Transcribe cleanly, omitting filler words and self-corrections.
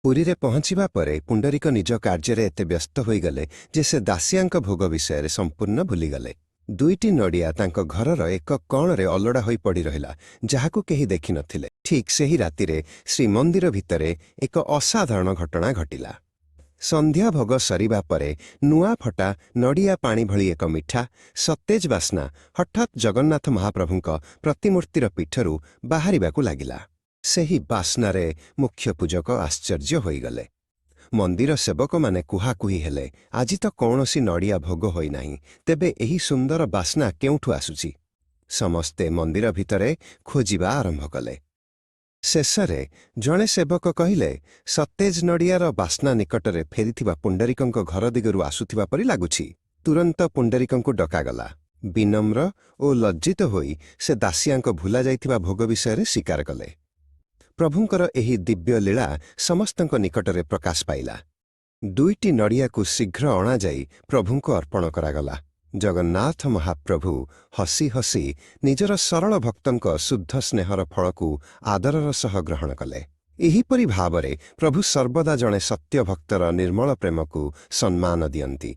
ପୁରୀରେ ପହଞ୍ଚିବା ପରେ ପୁଣ୍ଡରୀକ ନିଜ କାର୍ଯ୍ୟରେ ଏତେ ବ୍ୟସ୍ତ ହୋଇଗଲେ ଯେ ସେ ଦାସିଆଙ୍କ ଭୋଗ ବିଷୟରେ ସମ୍ପୂର୍ଣ୍ଣ ଭୁଲିଗଲେ। ଦୁଇଟି ନଡ଼ିଆ ତାଙ୍କ ଘରର ଏକ କଣରେ ଅଲୋଡ଼ା ହୋଇ ପଡ଼ି ରହିଲା, ଯାହାକୁ କେହି ଦେଖିନଥିଲେ। ଠିକ୍ ସେହି ରାତିରେ ଶ୍ରୀମନ୍ଦିର ଭିତରେ ଏକ ଅସାଧାରଣ ଘଟଣା ଘଟିଲା। ସନ୍ଧ୍ୟା ଭୋଗ ସରିବା ପରେ ନୂଆ ଫଟା ନଡ଼ିଆ ପାଣି ଭଳି ଏକ ମିଠା ସତେଜ ବାସ୍ନା ହଠାତ୍ ଜଗନ୍ନାଥ ମହାପ୍ରଭୁଙ୍କ ପ୍ରତିମୂର୍ତ୍ତିର ପୀଠରୁ ବାହାରିବାକୁ ଲାଗିଲା। ସେହି ବାସ୍ନାରେ ମୁଖ୍ୟ ପୂଜକ ଆଶ୍ଚର୍ଯ୍ୟ ହୋଇଗଲେ। ମନ୍ଦିର ସେବକମାନେ କୁହାକୁହି ହେଲେ, ଆଜି ତ କୌଣସି ନଡ଼ିଆ ଭୋଗ ହୋଇନାହିଁ, ତେବେ ଏହି ସୁନ୍ଦର ବାସ୍ନା କେଉଁଠୁ ଆସୁଛି? ସମସ୍ତେ ମନ୍ଦିର ଭିତରେ ଖୋଜିବା ଆରମ୍ଭ କଲେ। ଶେଷରେ ଜଣେ ସେବକ କହିଲେ, ସତେଜ ନଡ଼ିଆର ବାସ୍ନା ନିକଟରେ ଫେରିଥିବା ପୁଣ୍ଡରୀକଙ୍କ ଘର ଦିଗରୁ ଆସୁଥିବା ପରି ଲାଗୁଛି। ତୁରନ୍ତ ପୁଣ୍ଡରୀକଙ୍କୁ ଡକାଗଲା। ବିନମ୍ର ଓ ଲଜ୍ଜିତ ହୋଇ ସେ ଦାସିଆଙ୍କ ଭୁଲା ଯାଇଥିବା ଭୋଗ ବିଷୟରେ ସ୍ୱୀକାର କଲେ। ପ୍ରଭୁଙ୍କର ଏହି ଦିବ୍ୟ ଲୀଳା ସମସ୍ତଙ୍କ ନିକଟରେ ପ୍ରକାଶ ପାଇଲା। ଦୁଇଟି ନଡ଼ିଆକୁ ଶୀଘ୍ର ଅଣାଯାଇ ପ୍ରଭୁଙ୍କୁ ଅର୍ପଣ କରାଗଲା। ଜଗନ୍ନାଥ ମହାପ୍ରଭୁ ହସି ହସି ନିଜର ସରଳ ଭକ୍ତଙ୍କ ଶୁଦ୍ଧ ସ୍ନେହର ଫଳକୁ ଆଦରର ସହ ଗ୍ରହଣ କଲେ। ଏହିପରି ଭାବରେ ପ୍ରଭୁ ସର୍ବଦା ଜଣେ ସତ୍ୟ ଭକ୍ତର ନିର୍ମଳ ପ୍ରେମକୁ ସମ୍ମାନ ଦିଅନ୍ତି।